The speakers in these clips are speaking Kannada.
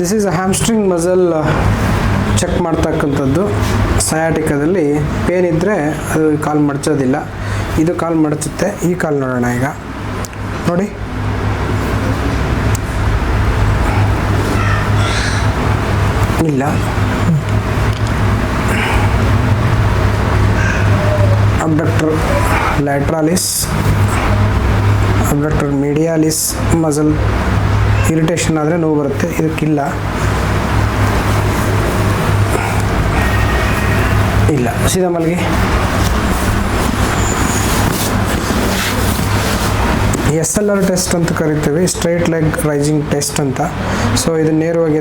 This is a hamstring muscle check ಮಾಡ್ತಕ್ಕಂಥದ್ದು. ಸಯಾಟಿಕದಲ್ಲಿ ಪೇನ್ ಇದ್ದರೆ ಅದು ಕಾಲು ಮಡಚೋದಿಲ್ಲ, ಇದು ಕಾಲು ಮಡಚುತ್ತೆ. ಈ ಕಾಲು ನೋಡೋಣ ಈಗ, ನೋಡಿ ಇಲ್ಲ. ಅಬ್ಡಕ್ಟರ್ ಲ್ಯಾಟ್ರಾಲಿಸ್, ಅಬ್ಡಕ್ಟರ್ ಮೀಡಿಯಾಲಿಸ್ ಮಸಲ್ ಇರಿಟೇಷನ್ ಆದರೆ ನೋವು ಬರುತ್ತೆ, ಇದಕ್ಕಿಲ್ಲ. ಇಲ್ಲ, ಸೀದಾ ಮಲಗಿ. SLR ಟೆಸ್ಟ್ ಅಂತ ಕರಿತೀವಿ, ಸ್ಟ್ರೈಟ್ ಲೆಗ್ ರೈಸಿಂಗ್ ಟೆಸ್ಟ್ ಅಂತ. ಸೊ ಇದು ನೇರವಾಗಿ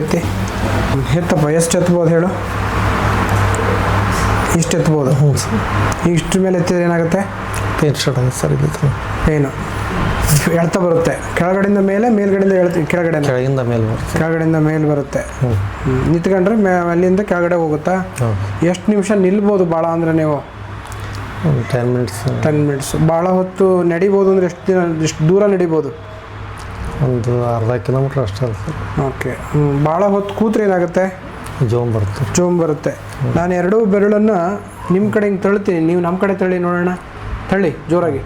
ಎತ್ತಪ್ಪ. ಎಷ್ಟು ಎತ್ಬೋದು ಹೇಳು? ಇಷ್ಟು ಎತ್ಬೋದು. ಇಷ್ಟ್ರ ಮೇಲೆ ಎತ್ತಿದ್ರೆ ಏನಾಗುತ್ತೆ? ಪೇನ್ ಸ್ಟಾರ್ಟ್ ಆಗುತ್ತೆ ಸರ್. ಇದು ಏನು ಎಳ್ತಾ ಬರುತ್ತೆ, ಕೆಳಗಡೆಯಿಂದ ಮೇಲೆ, ಮೇಲ್ಗಡೆಯಿಂದ ಕೆಳಗಿಂದ ಮೇಲೆ ಬರುತ್ತೆ, ಕೆಳಗಡೆಯಿಂದ ಮೇಲೆ ಬರುತ್ತೆ. ನಿಂತ್ಕೊಂಡ್ರೆ ಅಲ್ಲಿಂದ ಕೆಳಗಡೆ ಹೋಗುತ್ತಾ? ಎಷ್ಟು ನಿಮಿಷ ನಿಲ್ಬೋದು ಭಾಳ ಅಂದರೆ ನೀವು? 10 ಮಿನಿಟ್ಸ್. ಭಾಳ ಹೊತ್ತು ನಡಿಬೋದು ಅಂದರೆ ಎಷ್ಟು ದೂರ ನಡಿಬೋದು? ಒಂದು ಅರ್ಧ ಕಿಲೋಮೀಟ್ರ್ ಅಷ್ಟೇ ಅಲ್ಲ ಸರ್. ಓಕೆ. ಭಾಳ ಹೊತ್ತು ಕೂತ್ರೆ ಏನಾಗುತ್ತೆ? ಜೋಮ್ ಬರುತ್ತೆ. ನಾನು ಎರಡೂ ಬೆರಳನ್ನು ನಿಮ್ಮ ಕಡೆ ಹಿಂಗೆ ತಳ್ತೀನಿ, ನೀವು ನಮ್ಮ ಕಡೆ ತಳ್ಳಿ ನೋಡೋಣ. ತಳ್ಳಿ ಜೋರಾಗಿ.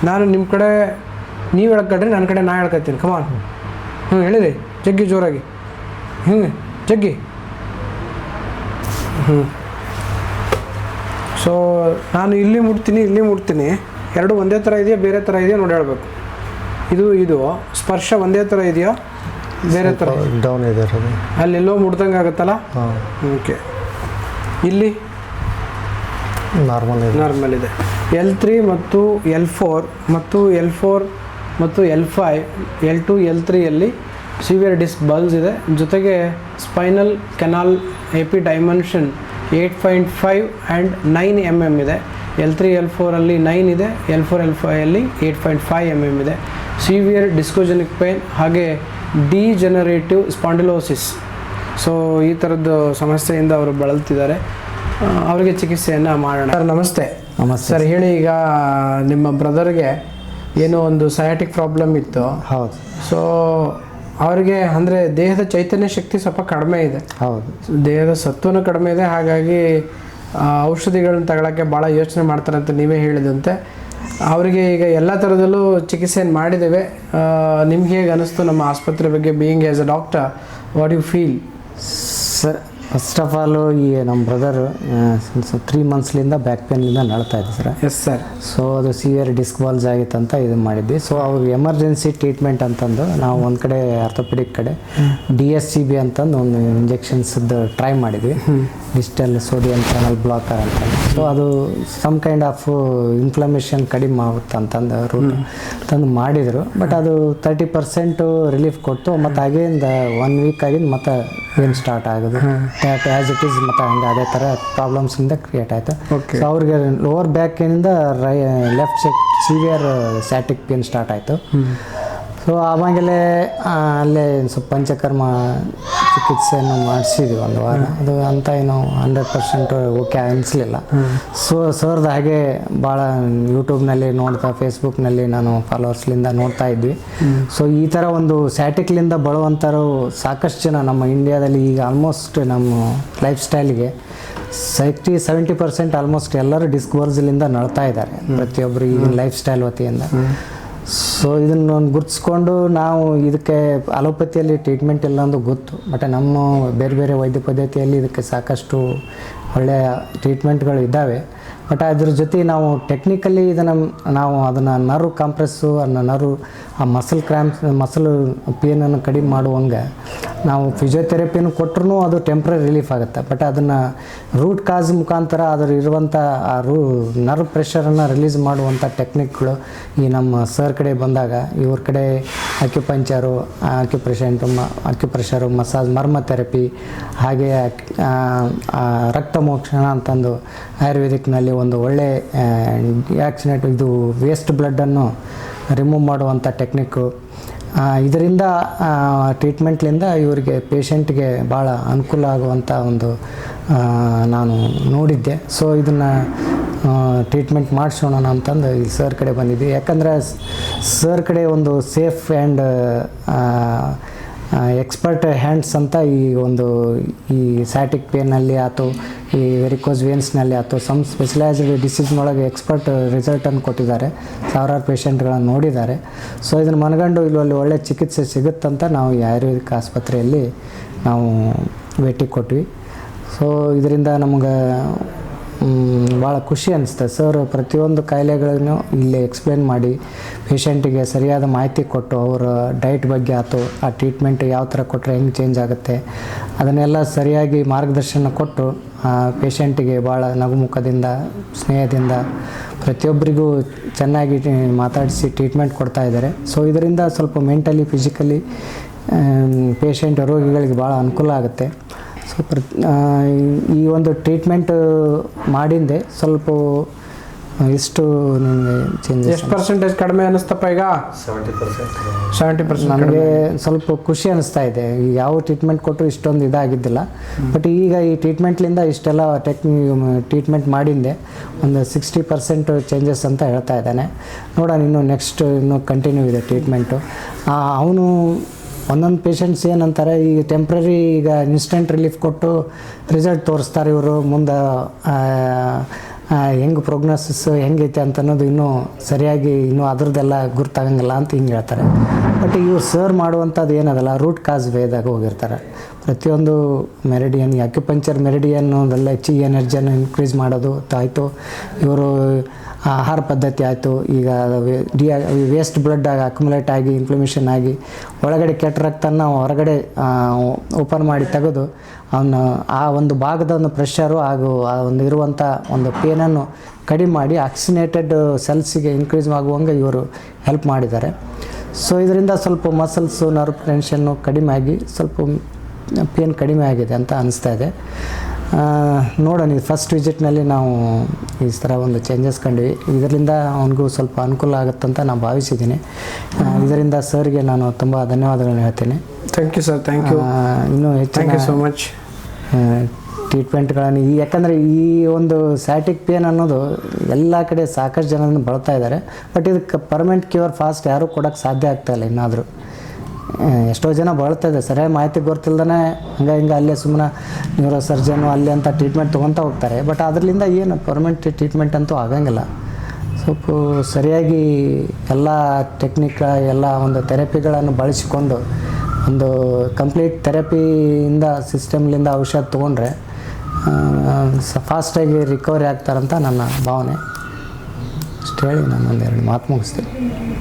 ನಾನು ನಿಮ್ಮ ಕಡೆ ನೀವು ಹೇಳ್ಕೊಡ್ರಿ, ನನ್ನ ಕಡೆ ನಾ ಹೇಳ್ಕೊತೀನಿ. ಕಮಾನ್. ಹೇಳಿರಿ ಜಗ್ಗಿ ಜೋರಾಗಿ. ಜಗ್ಗಿ. ಸೊ ನಾನು ಇಲ್ಲಿ ಮುಟ್ತೀನಿ. ಎರಡು ಒಂದೇ ಥರ ಇದೆಯಾ ಬೇರೆ ಥರ ಇದೆಯಾ ನೋಡಿ ಹೇಳಬೇಕು. ಇದು ಸ್ಪರ್ಶ ಒಂದೇ ಥರ ಇದೆಯಾ ಬೇರೆ ಥರ? ಡೌನ್ ಇದೆ, ಅಲ್ಲೆಲ್ಲೋ ಮುಟ್ದಂಗೆ ಆಗುತ್ತಲ್ಲ. ಓಕೆ. ಇಲ್ಲಿ ನಾರ್ಮಲ್ ಇದೆ. L3 ಮತ್ತು L4 ಮತ್ತು L4 ಮತ್ತು L5, L2, L3ಯಲ್ಲಿ severe disc bulge ಇದೆ. ಜೊತೆಗೆ spinal canal AP dimension 8.5 and 9 mm ಇದೆ. L3, L4ಅಲ್ಲಿ 9 ಇದೆ, L4, L5ಅಲ್ಲಿ 8.5 mm ಇದೆ. ಸಿವಿಯರ್ ಡಿಸ್ಕೋಜೆನಿಕ್ ಪೇನ್, ಹಾಗೆ ಡಿಜೆನರೇಟಿವ್ ಸ್ಪಾಂಡಿಲೋಸಿಸ್. ಸೊ ಈ ಥರದ್ದು ಸಮಸ್ಯೆಯಿಂದ ಅವರು ಬಳಲ್ತಿದ್ದಾರೆ. ಅವರಿಗೆ ಚಿಕಿತ್ಸೆಯನ್ನು ಮಾಡೋಣ. ಸರ್ ನಮಸ್ತೆ. ಸರ್ ಹೇಳಿ, ಈಗ ನಿಮ್ಮ ಬ್ರದರ್ಗೆ ಏನೋ ಒಂದು ಸಯಾಟಿಕ್ ಪ್ರಾಬ್ಲಮ್ ಇತ್ತು. ಹೌದು. ಸೊ ಅವರಿಗೆ ಅಂದರೆ ದೇಹದ ಚೈತನ್ಯ ಶಕ್ತಿ ಸ್ವಲ್ಪ ಕಡಿಮೆ ಇದೆ. ಹೌದು. ದೇಹದ ಸತ್ವನೂ ಕಡಿಮೆ ಇದೆ. ಹಾಗಾಗಿ ಔಷಧಿಗಳನ್ನ ತಗೊಳ್ಳೋಕ್ಕೆ ಭಾಳ ಯೋಚನೆ ಮಾಡ್ತಾರೆ ಅಂತ ನೀವೇ ಹೇಳಿದಂತೆ. ಅವರಿಗೆ ಈಗ ಎಲ್ಲ ಥರದಲ್ಲೂ ಚಿಕಿತ್ಸೆಯನ್ನು ಮಾಡಿದ್ದೇವೆ. ನಿಮ್ಗೆ ಹೇಗೆ ಅನ್ನಿಸ್ತು ನಮ್ಮ ಆಸ್ಪತ್ರೆ ಬಗ್ಗೆ? Being as a doctor, what you feel? Sir, first of all ಈ ನಮ್ಮ ಬ್ರದರ್ 3 ಮಂತ್ಸ್ಲಿಂದ ಬ್ಯಾಕ್ ಪೇನ್ಲಿಂದ ನಡ್ತಾ ಇದೆ ಸರ್. Yes sir. ಸೊ ಅದು ಸಿವಿಯರ್ ಡಿಸ್ಕ್ ಬಾಲ್ಸ್ ಆಗಿತ್ತು ಅಂತ ಇದು ಮಾಡಿದ್ವಿ. ಸೊ ಅವ್ರಿಗೆ ಎಮರ್ಜೆನ್ಸಿ ಟ್ರೀಟ್ಮೆಂಟ್ ಅಂತಂದು ನಾವು ಒಂದು ಕಡೆ ಆರ್ಥೋಪೆಡಿಕ್ ಕಡೆ DSCB ಅಂತಂದು ಒಂದು ಇಂಜೆಕ್ಷನ್ಸ್ದು ಟ್ರೈ ಮಾಡಿದ್ವಿ, ಡಿಜಿಟಲ್ ಸೋಡಿಯಂ ಚಾನಲ್ ಬ್ಲಾಕರ್ ಅಂತ. ಸೊ ಅದು ಸಮ್ ಕೈಂಡ್ ಆಫ್ ಇನ್ಫ್ಲಮೇಷನ್ ಕಡಿಮೆ ಆಗುತ್ತೆ ಅಂತಂದು ರೂಟ್ ತಂದು ಮಾಡಿದರು. ಬಟ್ ಅದು 30% ರಿಲೀಫ್ ಕೊಟ್ಟು ಮತ್ತು ಅಗೇನ್ 1 ವೀಕ್ ಆಗಿದ್ದು ಮತ್ತು ಏನು ಸ್ಟಾರ್ಟ್ ಆಗೋದು ಆ್ಯಸ್ ಇಟ್ ಈಸ್ ಮತ್ತು ಹಂಗೆ ಅದೇ ಥರ ಪ್ರಾಬ್ಲಮ್ಸಿಂದ ಕ್ರಿಯೇಟ್ ಆಯಿತು. ಸೊ ಅವ್ರಿಗೆ ಲೋವರ್ ಬ್ಯಾಕಿನಿಂದ left side severe sciatic pain start ಆಯಿತು. ಸೊ ಆವಾಗಲೇ ಅಲ್ಲೇ ಸ್ವಲ್ಪ ಪಂಚಕರ್ಮ ಚಿಕಿತ್ಸೆಯನ್ನು ಮಾಡಿಸಿದ್ವಿ 1 ವಾರ. ಅದು ಅಂತ ಏನೋ 100% ಓಕೆ ಅನಿಸ್ಲಿಲ್ಲ. ಸೊ ಸರ್ದು ಹಾಗೆ ಭಾಳ ಯೂಟ್ಯೂಬ್ನಲ್ಲಿ ನೋಡ್ತಾ, ಫೇಸ್ಬುಕ್ನಲ್ಲಿ ನಾನು ಫಾಲೋವರ್ಸ್ಲಿಂದ ನೋಡ್ತಾ ಇದ್ವಿ. ಸೊ ಈ ಥರ ಒಂದು ಸ್ಯಾಟಿಕ್ಲಿಂದ ಬಳುವಂಥರು ಸಾಕಷ್ಟು ಜನ ನಮ್ಮ ಇಂಡಿಯಾದಲ್ಲಿ ಈಗ ಆಲ್ಮೋಸ್ಟ್ ನಮ್ಮ ಲೈಫ್ ಸ್ಟೈಲ್ಗೆ 70% ಆಲ್ಮೋಸ್ಟ್ ಎಲ್ಲರೂ ಡಿಸ್ಕ್ ವರ್ಸ್ಲಿಂದ ನಳ್ತಾ ಇದ್ದಾರೆ, ಪ್ರತಿಯೊಬ್ಬರು ಈಗಿನ ಲೈಫ್ ಸ್ಟೈಲ್ ವತಿಯಿಂದ. ಸೊ ಇದನ್ನು ಗುರುತಿಸ್ಕೊಂಡು ನಾವು ಇದಕ್ಕೆ ಅಲೋಪತಿಯಲ್ಲಿ ಟ್ರೀಟ್ಮೆಂಟ್ ಇಲ್ಲ ಅಂದು ಗೊತ್ತು. ಬಟ್ ನಮ್ಮ ಬೇರೆ ಬೇರೆ ವೈದ್ಯ ಪದ್ಧತಿಯಲ್ಲಿ ಇದಕ್ಕೆ ಸಾಕಷ್ಟು ಒಳ್ಳೆಯ ಟ್ರೀಟ್ಮೆಂಟ್ಗಳು ಇದ್ದಾವೆ. ಬಟ್ ಅದ್ರ ಜೊತೆ ನಾವು ಟೆಕ್ನಿಕಲಿ ಅದನ್ನು ನರ್ವ್ ಕಾಂಪ್ರೆಸ್ಸು, ಆ ಮಸಲ್ ಕ್ರ್ಯಾಂಪ್ಸ್, ಮಸಲ್ ಪೇನನ್ನು ಕಡಿಮೆ ಮಾಡುವಂಗೆ ನಾವು ಫಿಸಿಯೋಥೆರಪಿಯನ್ನು ಕೊಟ್ಟರು ಅದು ಟೆಂಪ್ರರಿ ರಿಲೀಫ್ ಆಗುತ್ತೆ. ಬಟ್ ಅದನ್ನು ರೂಟ್ ಕಾಸ್ ಮುಖಾಂತರ ಅದರ ಇರುವಂಥ ಆ ನರ್ವ್ ಪ್ರೆಷರನ್ನು ರಿಲೀಸ್ ಮಾಡುವಂಥ ಟೆಕ್ನಿಕ್ಗಳು ಈ ನಮ್ಮ ಸರ್ ಕಡೆ ಬಂದಾಗ, ಇವ್ರ ಕಡೆ ಅಕ್ಯುಪ್ರೆಷರು, ಮಸಾಜ್, ಮರ್ಮ ಥೆರಪಿ, ಹಾಗೆ ರಕ್ತಮೋಕ್ಷಣ ಅಂತಂದು ಆಯುರ್ವೇದಿಕ್ನಲ್ಲಿ ಒಂದು ಒಳ್ಳೆ ಇದು ವೇಸ್ಟ್ ಬ್ಲಡ್ಡನ್ನು ರಿಮೂವ್ ಮಾಡುವಂಥ ಟೆಕ್ನಿಕ್ಕು. ಇದರಿಂದ ಟ್ರೀಟ್ಮೆಂಟ್ಲಿಂದ ಇವರಿಗೆ ಪೇಷಂಟ್ಗೆ ಭಾಳ ಅನುಕೂಲ ಆಗುವಂಥ ಒಂದು ನಾನು ನೋಡಿದ್ದೆ. ಸೊ ಇದನ್ನು ಟ್ರೀಟ್ಮೆಂಟ್ ಮಾಡಿಸೋಣ ಅಂತಂದು ಈ ಸರ್ ಕಡೆ ಬಂದಿದ್ವಿ. ಯಾಕಂದರೆ ಸರ್ ಕಡೆ ಒಂದು ಸೇಫ್ ಆ್ಯಂಡ್ ಎಕ್ಸ್ಪರ್ಟ್ ಹ್ಯಾಂಡ್ಸ್ ಅಂತ ಈ ಸ್ಯಾಟಿಕ್ ಪೇನಲ್ಲಿ ಆಯ್ತು, ಈ ವೆರಿಕೋಸ್ ವೇನ್ಸ್ನಲ್ಲಿ ಆಯ್ತು, ಸಮ್ ಸ್ಪೆಷಲೈಸ್ಡ್ ಡಿಸೀಸ್ನೊಳಗೆ ಎಕ್ಸ್ಪರ್ಟ್ ರಿಸಲ್ಟನ್ನು ಕೊಟ್ಟಿದ್ದಾರೆ, ಸಾವಿರಾರು ಪೇಷಂಟ್ಗಳನ್ನು ನೋಡಿದ್ದಾರೆ. ಸೊ ಇದನ್ನು ಮನಗಂಡು ಇಲ್ಲಿ ಒಳ್ಳೆ ಚಿಕಿತ್ಸೆ ಸಿಗುತ್ತಂತ ನಾವು ಈ ಆಯುರ್ವೇದಿಕ್ ಆಸ್ಪತ್ರೆಯಲ್ಲಿ ನಾವು ಭೇಟಿ ಕೊಟ್ವಿ. ಸೊ ಇದರಿಂದ ನಮ್ಗೆ ಭಾಳ ಖುಷಿ ಅನಿಸ್ತದೆ. ಸರ್ ಪ್ರತಿಯೊಂದು ಕಾಯಿಲೆಗಳನ್ನು ಇಲ್ಲಿ ಎಕ್ಸ್ಪ್ಲೇನ್ ಮಾಡಿ ಪೇಷಂಟಿಗೆ ಸರಿಯಾದ ಮಾಹಿತಿ ಕೊಟ್ಟು ಅವರ ಡಯಟ್ ಬಗ್ಗೆ ಆಯ್ತು, ಆ ಟ್ರೀಟ್ಮೆಂಟ್ ಯಾವ ಥರ ಕೊಟ್ಟರೆ ಹೆಂಗೆ ಚೇಂಜ್ ಆಗುತ್ತೆ ಅದನ್ನೆಲ್ಲ ಸರಿಯಾಗಿ ಮಾರ್ಗದರ್ಶನ ಕೊಟ್ಟು ಆ ಪೇಷಂಟಿಗೆ ಭಾಳ ನಗುಮುಖದಿಂದ ಸ್ನೇಹದಿಂದ ಪ್ರತಿಯೊಬ್ಬರಿಗೂ ಚೆನ್ನಾಗಿ ಮಾತಾಡಿಸಿ ಟ್ರೀಟ್ಮೆಂಟ್ ಕೊಡ್ತಾ ಇದ್ದಾರೆ. ಸೊ ಇದರಿಂದ ಸ್ವಲ್ಪ ಮೆಂಟಲಿ ಫಿಸಿಕಲಿ ಪೇಷಂಟ್ ರೋಗಿಗಳಿಗೆ ಭಾಳ ಅನುಕೂಲ ಆಗುತ್ತೆ. ಸೊ ಈ ಒಂದು ಟ್ರೀಟ್ಮೆಂಟ್ ಮಾಡಿಂದೆ ಸ್ವಲ್ಪ ಎಷ್ಟು ನಿಮಗೆ ಚೇಂಜಸ್ ಎಷ್ಟು ಪರ್ಸೆಂಟೇಜ್ ಕಡಿಮೆ ಅನ್ನಿಸ್ತಪ್ಪ ಈಗ? 70%. ನನಗೆ ಸ್ವಲ್ಪ ಖುಷಿ ಅನಿಸ್ತಾ ಇದೆ. ಯಾವ ಟ್ರೀಟ್ಮೆಂಟ್ ಕೊಟ್ಟರು ಇಷ್ಟೊಂದು ಇದಾಗಿದ್ದಿಲ್ಲ, ಬಟ್ ಈಗ ಈ ಟ್ರೀಟ್ಮೆಂಟ್ಲಿಂದ ಇಷ್ಟೆಲ್ಲ ಟ್ರೀಟ್ಮೆಂಟ್ ಮಾಡಿಂದೆ ಒಂದು 60% ಚೇಂಜಸ್ ಅಂತ ಹೇಳ್ತಾ ಇದ್ದಾನೆ. ನೋಡೋಣ ಇನ್ನೂ ನೆಕ್ಸ್ಟ್ ಇನ್ನೂ ಕಂಟಿನ್ಯೂ ಇದೆ ಟ್ರೀಟ್ಮೆಂಟು. ಅವನು ಒಂದೊಂದು ಪೇಷಂಟ್ಸ್ ಏನಂತಾರೆ, ಈಗ ಟೆಂಪ್ರರಿ ಈಗ ಇನ್ಸ್ಟೆಂಟ್ ರಿಲೀಫ್ ಕೊಟ್ಟು ರಿಸಲ್ಟ್ ತೋರಿಸ್ತಾರೆ ಇವರು, ಮುಂದೆ ಹೆಂಗೆ ಪ್ರೋಗ್ನೋಸಿಸ್ ಹೆಂಗೈತೆ ಅಂತ ಅನ್ನೋದು ಇನ್ನೂ ಸರಿಯಾಗಿ ಇನ್ನೂ ಅದ್ರದ್ದೆಲ್ಲ ಗುರ್ತಾಗಂಗಿಲ್ಲ ಅಂತ ಹಿಂಗೆ ಹೇಳ್ತಾರೆ. ಬಟ್ ಇವ್ರು ಸರ್ ಮಾಡುವಂಥದ್ದು ಏನದಲ್ಲ ರೂಟ್ ಕಾಸ್ ವೇದಾಗ ಹೋಗಿರ್ತಾರೆ. ಪ್ರತಿಯೊಂದು ಮೆರಿಡಿಯನ್ ಅಕ್ಯುಪಂಚರ್ ಮೆರಿಡಿಯನ್ ಅದೆಲ್ಲ ಹೆಚ್ಚಿಗೆ ಎನರ್ಜಿಯನ್ನು ಇನ್ಕ್ರೀಸ್ ಮಾಡೋದು ಆಯಿತು, ಇವರು ಆಹಾರ ಪದ್ಧತಿ ಆಯಿತು, ಈಗ ವೇಸ್ಟ್ ಬ್ಲಡ್ ಅಕ್ಯುಮುಲೇಟ್ ಆಗಿ ಇನ್ಫ್ಲಮೇಷನ್ ಆಗಿ ಒಳಗಡೆ ಕೆಟ್ಟ ರಕ್ತನ ಹೊರಗಡೆ ಓಪನ್ ಮಾಡಿ ತೆಗೆದು ಅವನು ಆ ಒಂದು ಭಾಗದ ಒಂದು ಪ್ರೆಷರು ಹಾಗೂ ಆ ಒಂದು ಇರುವಂಥ ಒಂದು ಪೇನನ್ನು ಕಡಿಮೆ ಮಾಡಿ ಆಕ್ಸಿನೇಟೆಡ್ ಸೆಲ್ಸಿಗೆ ಇನ್ಕ್ರೀಸ್ ಆಗುವಂಗೆ ಇವರು ಹೆಲ್ಪ್ ಮಾಡಿದ್ದಾರೆ. ಸೊ ಇದರಿಂದ ಸ್ವಲ್ಪ ಮಸಲ್ಸು ನರ್ವ್ ಟೆನ್ಷನ್ನು ಕಡಿಮೆ ಆಗಿ ಸ್ವಲ್ಪ ಪೇನ್ ಕಡಿಮೆ ಆಗಿದೆ ಅಂತ ಅನಿಸ್ತಾ ಇದೆ. ನೋಡೋಣ, ಫಸ್ಟ್ ವಿಸಿಟ್ನಲ್ಲಿ ನಾವು ಈ ಥರ ಒಂದು ಚೇಂಜಸ್ ಕಂಡ್ವಿ. ಇದರಿಂದ ಅವನಿಗೂ ಸ್ವಲ್ಪ ಅನುಕೂಲ ಆಗುತ್ತಂತ ನಾನು ಭಾವಿಸಿದ್ದೀನಿ. ಇದರಿಂದ ಸರ್ಗೆ ನಾನು ತುಂಬ ಧನ್ಯವಾದಗಳನ್ನು ಹೇಳ್ತೇನೆ. Thank you sir, thank you. ಇನ್ನೂ ಥ್ಯಾಂಕ್ ಯು ಹೆಚ್ಚಿನ ಸೋ ಮಚ್. ಟ್ರೀಟ್ಮೆಂಟ್ಗಳನ್ನು ಯಾಕಂದರೆ ಈ ಒಂದು ಸ್ಯಾಟಿಕ್ ಪೇನ್ ಅನ್ನೋದು ಎಲ್ಲ ಕಡೆ ಸಾಕಷ್ಟು ಜನದಿಂದ ಬಳಲ್ತಾ ಇದ್ದಾರೆ. ಬಟ್ ಇದಕ್ಕೆ ಪರ್ಮನೆಂಟ್ ಕ್ಯೂರ್ ಫಾಸ್ಟ್ ಯಾರೂ ಕೊಡೋಕ್ಕೆ ಸಾಧ್ಯ ಆಗ್ತಾಯಿಲ್ಲ. ಇನ್ನಾದರೂ ಎಷ್ಟೋ ಜನ ಬಳಲ್ತಾ ಇದೆ, ಸರಿಯಾಗಿ ಮಾಹಿತಿ ಗೊತ್ತಿಲ್ದೇ ಹಿಂಗೆ ಅಲ್ಲೇ ಸುಮ್ಮನೆ ನ್ಯೂರೋ ಸರ್ಜನು ಅಲ್ಲಿ ಅಂತ ಟ್ರೀಟ್ಮೆಂಟ್ ತೊಗೊತಾ ಹೋಗ್ತಾರೆ. ಬಟ್ ಅದರಿಂದ ಏನು ಪರ್ಮನೆಂಟ್ ಟ್ರೀಟ್ಮೆಂಟ್ ಅಂತೂ ಆಗಂಗಿಲ್ಲ. ಸ್ವಲ್ಪ ಸರಿಯಾಗಿ ಎಲ್ಲ ಟೆಕ್ನಿಕ್ ಎಲ್ಲ ಒಂದು ಥೆರಪಿಗಳನ್ನು ಬಳಸಿಕೊಂಡು ಒಂದು ಕಂಪ್ಲೀಟ್ ಥೆರಪಿಯಿಂದ ಸಿಸ್ಟಮ್ಲಿಂದ ಔಷಧ ತೊಗೊಂಡ್ರೆ ಫಾಸ್ಟಾಗಿ ರಿಕವರಿ ಆಗ್ತಾರಂತ ನನ್ನ ಭಾವನೆ. ಅಷ್ಟು ಹೇಳಿ ನಾನು ಒಂದೆರಡು ಮಾತು ಮುಗಿಸ್ತೀನಿ.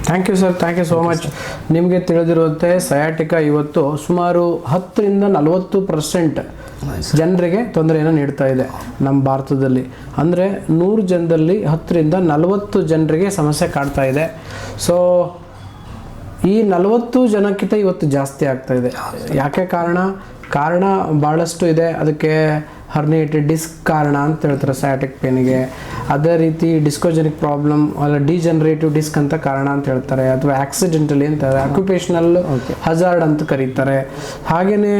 Thank you sir, thank you so much. ನಿಮಗೆ ತಿಳಿದಿರುವಂತೆ ಸಯಾಟಿಕಾ ಇವತ್ತು ಸುಮಾರು 10-40% ಜನರಿಗೆ ತೊಂದರೆಯನ್ನು ನೀಡ್ತಾ ಇದೆ ನಮ್ಮ ಭಾರತದಲ್ಲಿ. ಅಂದರೆ 100 ಜನದಲ್ಲಿ 10-40 ಜನರಿಗೆ ಸಮಸ್ಯೆ ಕಾಡ್ತಾ ಇದೆ. ಸೊ ಈ 40 ಜನಕ್ಕಿಂತ ಇವತ್ತು ಜಾಸ್ತಿ ಆಗ್ತಾ ಇದೆ. ಯಾಕೆ ಕಾರಣ ಭಾಳಷ್ಟು ಇದೆ. ಅದಕ್ಕೆ ಹರ್ನಿಯೇಟೆಡ್ ಡಿಸ್ಕ್ ಕಾರಣ ಅಂತ ಹೇಳ್ತಾರೆ ಸಯಾಟಿಕ್ ಪೇನಿಗೆ. ಅದೇ ರೀತಿ ಡಿಸ್ಕೋಜೆನಿಕ್ ಪ್ರಾಬ್ಲಮ್ ಅಲ್ಲ ಡಿಜನರೇಟಿವ್ ಡಿಸ್ಕ್ ಅಂತ ಕಾರಣ ಅಂತ ಹೇಳ್ತಾರೆ, ಅಥವಾ ಆಕ್ಸಿಡೆಂಟಲಿ ಅಂತಾರೆ, ಆಕ್ಯುಪೇಷನಲ್ ಹಜಾರ್ಡ್ ಅಂತ ಕರೀತಾರೆ. ಹಾಗೆಯೇ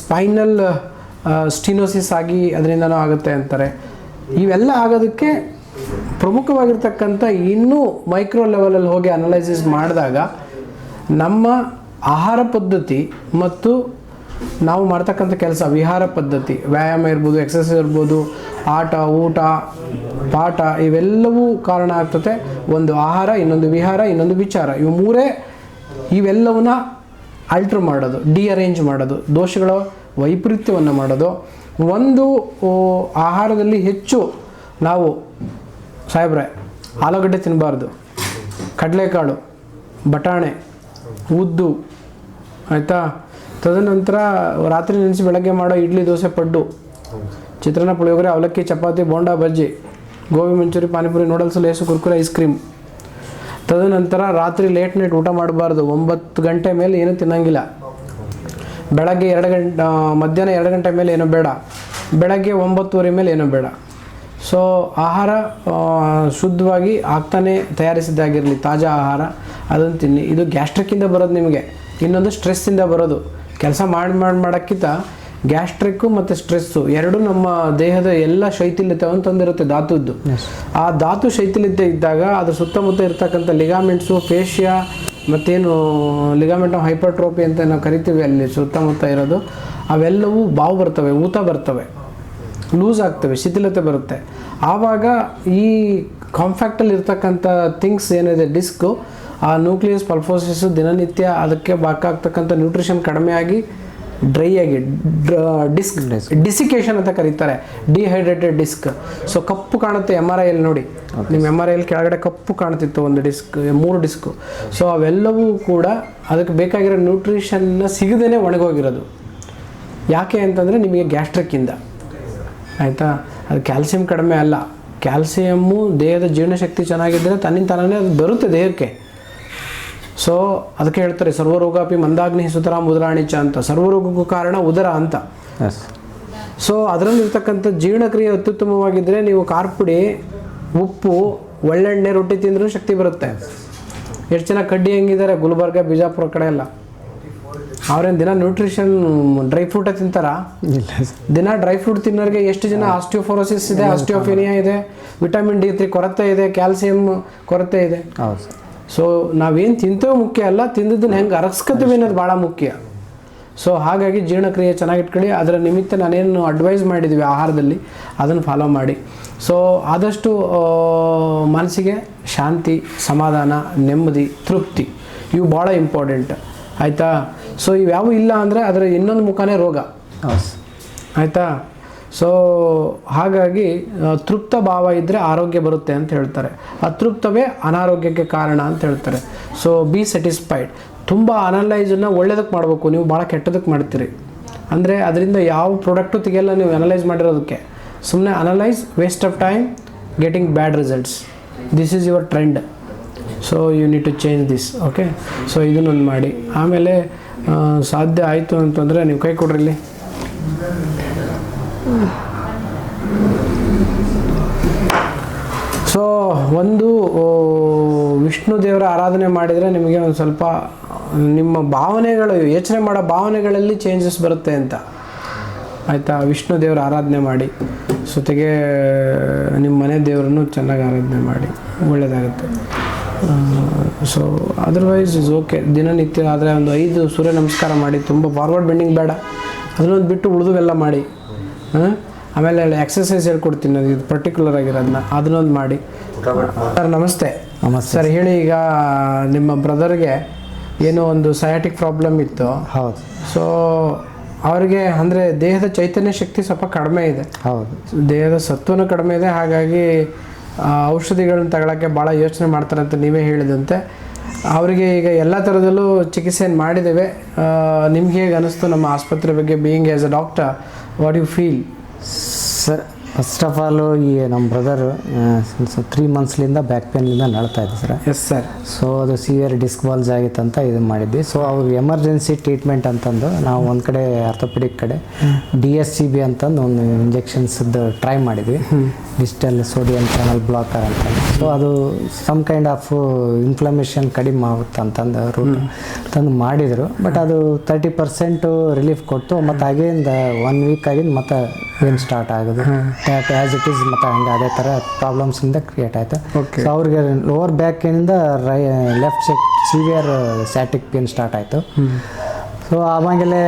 ಸ್ಪೈನಲ್ ಸ್ಟಿನೋಸಿಸ್ ಆಗಿ ಅದರಿಂದನೂ ಆಗುತ್ತೆ ಅಂತಾರೆ. ಇವೆಲ್ಲ ಆಗೋದಕ್ಕೆ ಪ್ರಮುಖವಾಗಿರ್ತಕ್ಕಂಥ ಇನ್ನೂ ಮೈಕ್ರೋ ಲೆವೆಲಲ್ಲಿ ಹೋಗಿ ಅನಲೈಸಿಸ್ ಮಾಡಿದಾಗ ನಮ್ಮ ಆಹಾರ ಪದ್ಧತಿ ಮತ್ತು ನಾವು ಮಾಡ್ತಕ್ಕಂಥ ಕೆಲಸ, ವಿಹಾರ ಪದ್ಧತಿ, ವ್ಯಾಯಾಮ ಇರ್ಬೋದು, ಎಕ್ಸಸೈಸ್ ಇರ್ಬೋದು, ಆಟ, ಊಟ, ಪಾಠ, ಇವೆಲ್ಲವೂ ಕಾರಣ ಆಗ್ತದೆ. ಒಂದು ಆಹಾರ, ಇನ್ನೊಂದು ವಿಹಾರ, ಇನ್ನೊಂದು ವಿಚಾರ, ಇವೆಲ್ಲವನ್ನ ಆಲ್ಟ್ರ್ ಮಾಡೋದು, ಡಿಅರೇಂಜ್ ಮಾಡೋದು, ದೋಷಗಳ ವೈಪರೀತ್ಯವನ್ನು ಮಾಡೋದು. ಒಂದು ಆಹಾರದಲ್ಲಿ ಹೆಚ್ಚು ನಾವು ಸಾಹೇಬ್ರೆ ಆಲೂಗಡ್ಡೆ ತಿನ್ನಬಾರ್ದು, ಕಡಲೆಕಾಳು, ಬಟಾಣೆ, ಉದ್ದು, ಆಯಿತಾ. ತದನಂತರ ರಾತ್ರಿ ನೆನೆಸಿ ಬೆಳಗ್ಗೆ ಮಾಡೋ ಇಡ್ಲಿ, ದೋಸೆ, ಪಡ್ಡು, ಚಿತ್ರಾನ್ನ, ಪುಳಿಯೋಗರೆ, ಅವಲಕ್ಕಿ, ಚಪಾತಿ, ಬೋಂಡಾ, ಬಜ್ಜಿ, ಗೋಬಿ ಮಂಚೂರಿ, ಪಾನಿಪುರಿ, ನೂಡಲ್ಸ್, ಲೇಸು, ಕುರ್ಕುರೆ, ಐಸ್ ಕ್ರೀಮ್. ತದನಂತರ ರಾತ್ರಿ ಲೇಟ್ ನೈಟ್ ಊಟ ಮಾಡಬಾರ್ದು. 9 ಗಂಟೆ ಮೇಲೆ ಏನೂ ತಿನ್ನಂಗಿಲ್ಲ. ಬೆಳಗ್ಗೆ 2 ಗಂಟೆ, ಮಧ್ಯಾಹ್ನ 2 ಗಂಟೆ ಮೇಲೆ ಏನೂ ಬೇಡ. ಬೆಳಗ್ಗೆ 9:30 ಮೇಲೆ ಏನೂ ಬೇಡ. ಸೊ ಆಹಾರ ಶುದ್ಧವಾಗಿ ಆಗ್ತಾನೆ ತಯಾರಿಸಿದ್ದಾಗಿರಲಿ, ತಾಜಾ ಆಹಾರ ಅದನ್ನು ತಿನ್ನಿ. ಇದು ಗ್ಯಾಸ್ಟ್ರಿಕ್ಕಿಂದ ಬರೋದು ನಿಮಗೆ. ಇನ್ನೊಂದು ಸ್ಟ್ರೆಸ್ಸಿಂದ ಬರೋದು. ಕೆಲಸ ಮಾಡೋಕ್ಕಿಂತ ಗ್ಯಾಸ್ಟ್ರಿಕ್ಕು ಮತ್ತು ಸ್ಟ್ರೆಸ್ಸು ಎರಡೂ ನಮ್ಮ ದೇಹದ ಎಲ್ಲ ಶೈಥಿಲ್ಯತೆಯನ್ನು ತಂದಿರುತ್ತೆ, ಧಾತುದ್ದು. ಆ ಧಾತು ಶೈಥಿಲ್ಯತೆ ಇದ್ದಾಗ ಅದ್ರ ಸುತ್ತಮುತ್ತ ಇರ್ತಕ್ಕಂಥ ಲಿಗಾಮೆಂಟ್ಸು, ಫೇಶಿಯಾ, ಮತ್ತೇನು ಲಿಗಾಮೆಂಟ್ ಆಫ್ ಹೈಪರ್ಟ್ರೋಪಿ ಅಂತ ನಾವು ಕರಿತೀವಿ ಅಲ್ಲಿ ಸುತ್ತಮುತ್ತ ಇರೋದು, ಅವೆಲ್ಲವೂ ಬಾವು ಬರ್ತವೆ, ಊತ ಬರ್ತವೆ, ಲೂಸ್ ಆಗ್ತವೆ, ಶಿಥಿಲತೆ ಬರುತ್ತೆ. ಆವಾಗ ಈ ಕಾಂಪ್ಯಾಕ್ಟಲ್ಲಿ ಇರ್ತಕ್ಕಂಥ ಥಿಂಗ್ಸ್ ಏನಿದೆ ಡಿಸ್ಕು, ಆ ನ್ಯೂಕ್ಲಿಯಸ್ ಪಲ್ಫೋಸಿಸು ದಿನನಿತ್ಯ ಅದಕ್ಕೆ ಬೇಕಾಗ್ತಕ್ಕಂಥ ನ್ಯೂಟ್ರಿಷನ್ ಕಡಿಮೆ ಆಗಿ ಡ್ರೈ ಆಗಿ ಡಿಸಿಕೇಶನ್ ಅಂತ ಕರೀತಾರೆ, ಡಿಹೈಡ್ರೇಟೆಡ್ ಡಿಸ್ಕ್. ಸೊ ಕಪ್ಪು ಕಾಣುತ್ತೆ MRI ನೋಡಿ, ನಿಮ್ಮ MRI ಕೆಳಗಡೆ ಕಪ್ಪು ಕಾಣ್ತಿತ್ತು ಒಂದು ಡಿಸ್ಕ್, 3 ಡಿಸ್ಕು. ಸೊ ಅವೆಲ್ಲವೂ ಕೂಡ ಅದಕ್ಕೆ ಬೇಕಾಗಿರೋ ನ್ಯೂಟ್ರಿಷನ್ನ ಸಿಗದೇ ಒಣಗೋಗಿರೋದು. ಯಾಕೆ ಅಂತಂದರೆ ನಿಮಗೆ ಗ್ಯಾಸ್ಟ್ರಿಕ್ಕಿಂದ, ಆಯಿತಾ. ಅದು ಕ್ಯಾಲ್ಸಿಯಂ ಕಡಿಮೆ ಅಲ್ಲ, ಕ್ಯಾಲ್ಸಿಯಮ್ಮು ದೇಹದ ಜೀರ್ಣಶಕ್ತಿ ಚೆನ್ನಾಗಿದ್ದರೆ ತನ್ನಿಂತಾನೇ ಅದು ಬರುತ್ತೆ ದೇಹಕ್ಕೆ. ಸೊ ಅದಕ್ಕೆ ಹೇಳ್ತಾರೆ ಸರ್ವರೋಗಾಪಿ ಮಂದಾಗ್ನಿ ಸುತರಾಂ ಉದರಾಣಿಚ ಅಂತ, ಸರ್ವರೋಗಕ್ಕೂ ಕಾರಣ ಉದರ ಅಂತ. ಸೊ ಅದರಲ್ಲಿರ್ತಕ್ಕಂಥ ಜೀರ್ಣಕ್ರಿಯೆ ಅತ್ಯುತ್ತಮವಾಗಿದ್ದರೆ ನೀವು ಖಾರಪುಡಿ, ಉಪ್ಪು, ಒಳ್ಳೆಣ್ಣೆ, ರೊಟ್ಟಿ ತಿಂದರೂ ಶಕ್ತಿ ಬರುತ್ತೆ. ಎಷ್ಟು ಜನ ಕಡ್ಡಿ ಹೆಂಗಿದ್ದಾರೆ ಗುಲ್ಬರ್ಗ, ಬಿಜಾಪುರ ಕಡೆ ಎಲ್ಲ, ಅವ್ರೇನು ದಿನ ನ್ಯೂಟ್ರಿಷನ್ ಡ್ರೈ ಫ್ರೂಟೇ ತಿಂತಾರ? ದಿನ ಡ್ರೈ ಫ್ರೂಟ್ ತಿನ್ನೋರಿಗೆ ಎಷ್ಟು ಜನ ಆಸ್ಟಿಯೋಫೋರೋಸಿಸ್ ಇದೆ, ಆಸ್ಟಿಯೋಫೆನಿಯಾ ಇದೆ, ವಿಟಮಿನ್ D3 ಕೊರತೆ ಇದೆ, ಕ್ಯಾಲ್ಸಿಯಂ ಕೊರತೆ ಇದೆ. ಸೊ ನಾವೇನು ತಿಂತೇವೆ ಮುಖ್ಯ ಅಲ್ಲ, ತಿಂದಿದ್ದನ್ನು ಹೆಂಗೆ ಅರಗಿಸ್ಕೊತೀವಿ ಅನ್ನೋದು ಭಾಳ ಮುಖ್ಯ. ಸೊ ಹಾಗಾಗಿ ಜೀರ್ಣಕ್ರಿಯೆ ಚೆನ್ನಾಗಿಟ್ಕೊಳ್ಳಿ. ಅದರ ನಿಮಿತ್ತ ನಾನೇನು ಅಡ್ವೈಸ್ ಮಾಡಿದ್ವಿ ಆಹಾರದಲ್ಲಿ ಅದನ್ನು ಫಾಲೋ ಮಾಡಿ. ಸೊ ಆದಷ್ಟು ಮನಸ್ಸಿಗೆ ಶಾಂತಿ, ಸಮಾಧಾನ, ನೆಮ್ಮದಿ, ತೃಪ್ತಿ ಇವು ಭಾಳ ಇಂಪಾರ್ಟೆಂಟ್, ಆಯಿತಾ. ಸೊ ಇವ್ಯಾವು ಇಲ್ಲ ಅಂದರೆ ಅದರ ಇನ್ನೊಂದು ಮುಖನೇ ರೋಗ, ಆಯಿತಾ. ಸೊ ಹಾಗಾಗಿ ತೃಪ್ತ ಭಾವ ಇದ್ದರೆ ಆರೋಗ್ಯ ಬರುತ್ತೆ ಅಂತ ಹೇಳ್ತಾರೆ, ಅತೃಪ್ತವೇ ಅನಾರೋಗ್ಯಕ್ಕೆ ಕಾರಣ ಅಂತ ಹೇಳ್ತಾರೆ. So be satisfied. ತುಂಬ ಅನಲೈಸನ್ನು ಒಳ್ಳೇದಕ್ಕೆ ಮಾಡಬೇಕು, ನೀವು ಭಾಳ ಕೆಟ್ಟದಕ್ಕೆ ಮಾಡ್ತೀರಿ ಅಂದರೆ ಅದರಿಂದ ಯಾವ ಪ್ರಾಡಕ್ಟು ತೆಗೆಯಲ್ಲ ನೀವು ಅನಲೈಸ್ ಮಾಡಿರೋದಕ್ಕೆ. ಸುಮ್ಮನೆ analyse, waste of time, getting bad results. This is your trend. So you need to change this, okay. So ಇದನ್ನೊಂದು ಮಾಡಿ. ಆಮೇಲೆ ಸಾಧ್ಯ ಆಯಿತು ಅಂತಂದರೆ ನೀವು ಕೈ ಕೊಡ್ರಿ ಇಲ್ಲಿ. ಸೊ ಒಂದು ವಿಷ್ಣು ದೇವರ ಆರಾಧನೆ ಮಾಡಿದರೆ ನಿಮಗೆ ಒಂದು ಸ್ವಲ್ಪ ನಿಮ್ಮ ಭಾವನೆಗಳು, ಯೋಚನೆ ಮಾಡೋ ಭಾವನೆಗಳಲ್ಲಿ ಚೇಂಜಸ್ ಬರುತ್ತೆ ಅಂತ, ಆಯಿತಾ. ವಿಷ್ಣು ದೇವರ ಆರಾಧನೆ ಮಾಡಿ, ಜೊತೆಗೆ ನಿಮ್ಮ ಮನೆ ದೇವರನ್ನು ಚೆನ್ನಾಗಿ ಆರಾಧನೆ ಮಾಡಿ, ಒಳ್ಳೆಯದಾಗುತ್ತೆ. So otherwise is okay. ದಿನನಿತ್ಯ ಆದರೆ ಒಂದು 5 ಸೂರ್ಯ ನಮಸ್ಕಾರ ಮಾಡಿ, ತುಂಬ ಫಾರ್ವರ್ಡ್ ಬೆಂಡಿಂಗ್ ಬೇಡ, ಅದನ್ನೊಂದು ಬಿಟ್ಟು ಉಳಿದುವೆಲ್ಲ ಮಾಡಿ. ಆಮೇಲೆ ಎಕ್ಸಸೈಸ್ ಹೇಳ್ಕೊಡ್ತೀನಿ, ಅದು ಇದು ಪರ್ಟಿಕ್ಯುಲರ್ ಆಗಿರೋದನ್ನ, ಅದನ್ನೊಂದು ಮಾಡಿ. ಸರ್ ನಮಸ್ತೆ. ಸರ್ ಹೇಳಿ, ಈಗ ನಿಮ್ಮ ಬ್ರದರ್ಗೆ ಏನೋ ಒಂದು ಸಯಾಟಿಕ್ ಪ್ರಾಬ್ಲಮ್ ಇತ್ತು. ಹೌದು. ಸೊ ಅವರಿಗೆ ಅಂದರೆ ದೇಹದ ಚೈತನ್ಯ ಶಕ್ತಿ ಸ್ವಲ್ಪ ಕಡಿಮೆ ಇದೆ. ಹೌದು. ದೇಹದ ಸತ್ವನೂ ಕಡಿಮೆ ಇದೆ, ಹಾಗಾಗಿ ಔಷಧಿಗಳನ್ನ ತಗೊಳ್ಳೋಕ್ಕೆ ಭಾಳ ಯೋಚನೆ ಮಾಡ್ತಾರೆ ಅಂತ ನೀವೇ ಹೇಳಿದಂತೆ. ಅವರಿಗೆ ಈಗ ಎಲ್ಲ ಥರದಲ್ಲೂ ಚಿಕಿತ್ಸೆಯನ್ನು ಮಾಡಿದ್ದೇವೆ. ನಿಮ್ಗೆ ಹೇಗೆ ಅನ್ನಿಸ್ತು ನಮ್ಮ ಆಸ್ಪತ್ರೆ ಬಗ್ಗೆ, being as a doctor, what you feel? Sir first of all ಈ ನಮ್ಮ ಬ್ರದರು 3 ಮಂತ್ಸ್ಲಿಂದ ಬ್ಯಾಕ್ ಪೇನ್ಲಿಂದ ನಡ್ತಾ ಇದೆ ಸರ್. Yes sir. ಸೊ ಅದು ಸಿವಿಯರ್ ಡಿಸ್ಕ್ ಬಾಲ್ಸ್ ಆಗಿತ್ತು ಅಂತ ಇದು ಮಾಡಿದ್ವಿ. ಸೊ ಅವ್ರಿಗೆ ಎಮರ್ಜೆನ್ಸಿ ಟ್ರೀಟ್ಮೆಂಟ್ ಅಂತಂದು ನಾವು ಒಂದು ಕಡೆ ಆರ್ಥೋಪೆಡಿಕ್ ಕಡೆ DSCB ಅಂತಂದು ಒಂದು ಇಂಜೆಕ್ಷನ್ಸ್ದು ಟ್ರೈ ಮಾಡಿದ್ವಿ, ಡಿಜಿಟಲ್ ಸೋಡಿಯಂ ಚಾನಲ್ ಬ್ಲಾಕರ್ ಅಂತ. ಸೊ ಅದು ಸಮ್ ಕೈಂಡ್ ಆಫ್ ಇನ್ಫ್ಲಮೇಷನ್ ಕಡಿಮೆ ಆಗುತ್ತೆ ಅಂತಂದು ರೂಟ್ ತಂದು ಮಾಡಿದರು. ಬಟ್ ಅದು 30% ರಿಲೀಫ್ ಕೊಟ್ಟು ಮತ್ತು ಅಗೇನ್ 1 ವೀಕ್ ಆಗಿದ್ದು ಮತ್ತು ಪೇನ್ ಸ್ಟಾರ್ಟ್ ಆಗೋದು ಆ್ಯಸ್ ಇಟ್ ಈಸ್, ಮತ್ತು ಹಂಗೆ ಅದೇ ಥರ ಪ್ರಾಬ್ಲಮ್ಸಿಂದ ಕ್ರಿಯೇಟ್ ಆಯಿತು. ಸೊ ಅವ್ರಿಗೆ ಲೋವರ್ ಬ್ಯಾಕ್ ಏನಿಂದ left side severe sciatic pain start ಆಯಿತು. ಸೊ ಆವಾಗಲೇ